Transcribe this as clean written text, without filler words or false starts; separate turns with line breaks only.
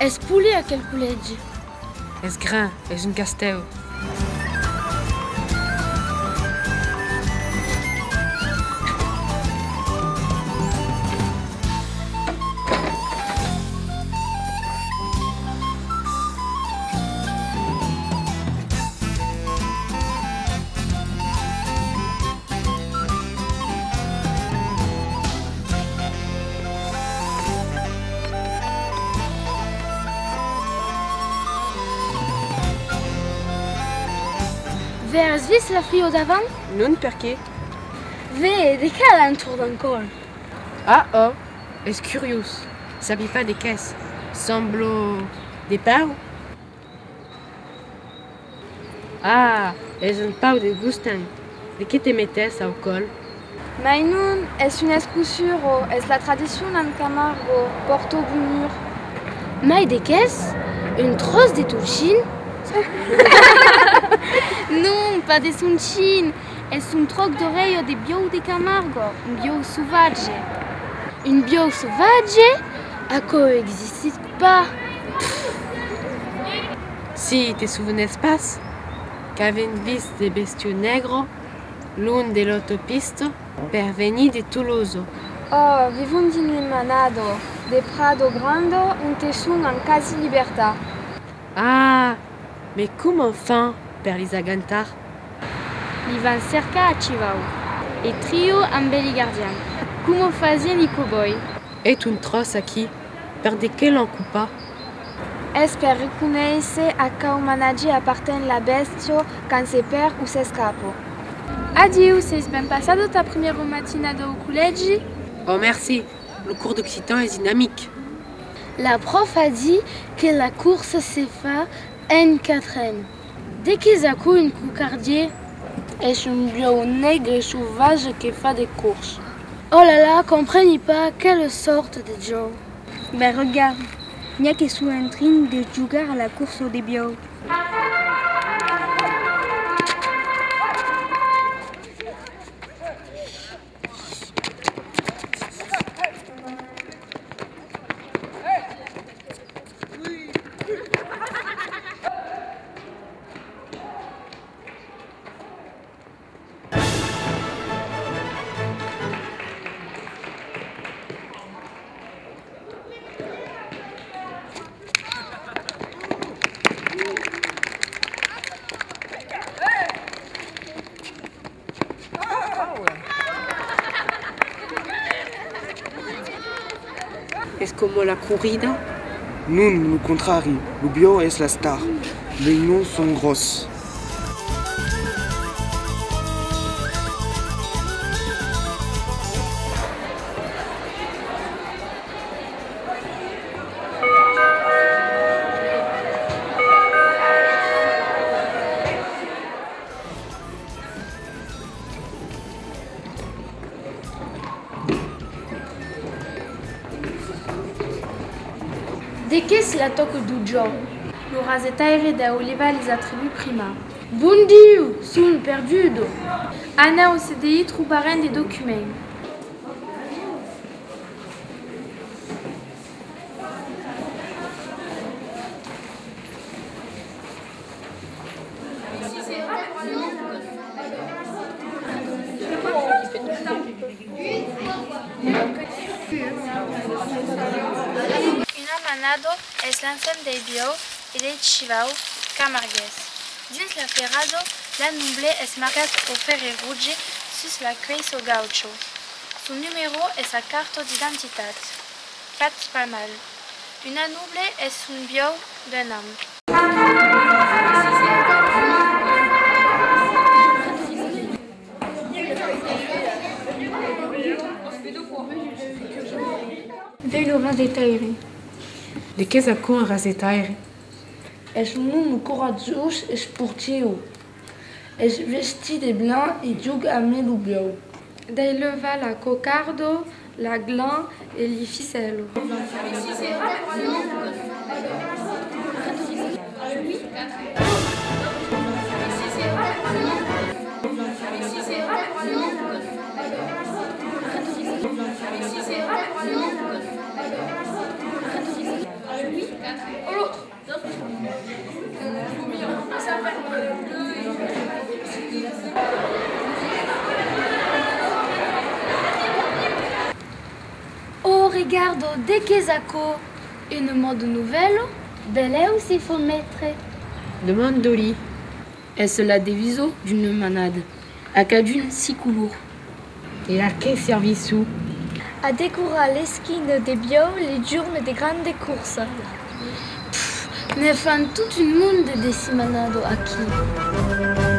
Es puli aquel col·legi.
És gran, és un castell.
Ve has vist la frio davant?
Non per què?
Ve, de què l'entour d'encol?
Ah, oh, és curiós. Sabi pas de què és. Semblo de pau? Ah, és un pau de gustan. De què te metes au col?
Mais non, es una escusuro, es la tradición en Camargo, Porto Bunur.
Mai de què és? Un tros de tulchin?
Non, pas de sunchin, es un troc d'oreillo de bio de Camargo, un bio sauvage.
Un bio sauvage? Aquò existe pas.
Si te souvenais pas qu'avien vist des bestiaux negres l'un de l'autopiste per venir de Toulouse.
Oh, vivun din manado, de Prado Grande, un tesun en quasi libertà.
Ah, mais comment fan per les agantar?
Li van cercar a Chivau, e trio en Belligardian. Como fazien li cowboy?
Et un tros aquí, per de què l'encupa?
Es per reconèixer a quau manatge aparten la bestio quand se perd ou s'escapo. Adieu, c'est ben passado ta primera matinada au collège?
Oh merci, le cours d'occitan est dynamique.
La prof a dit que la course se fait en 4 ans. Dès qu'ils accouent une coucardier,
Es un bio negre sauvage qui fait des courses.
oh là là, comprenez pas quelle sorte de Joe.
Mais regarde, il y a qui sont en train de jouer à la course au bio.
Es como la corrida?
Non, au contraire, le bio est la star. Les noms sont grosses.
De què c'est la toque du Joe?
Le rasetaire da Oliva les attributs prima.
Bon Dieu, son perdudo.
Anna au CDI troubaren des documents. Una manado es l'ensemble des bio et des chivau camargues. Dins la ferrado, la nombre es marcat au ferre rouge sus la cuisse au gaucho. Son numéro est sa carte d'identité. Pat palmal. Una noble es un bio d'un homme. Veio o rasetaire.
De què sacou un rasetaire?
És un home coratjós esportiu. És vestit de blanc i juga amb el bio.
Dei leva la cocardo, la gland et li ficelle.
Oh, regarde, de Kezako, une mode nouvelle, belle aussi faut mettre.
Demande Dolly.
Est-ce la devise d'une manade? À cadune si court.
Et à quel service où?
À découvrir l'esquine des bio, les journées des grandes courses.
Ne fan tout une monde de simanado aqui.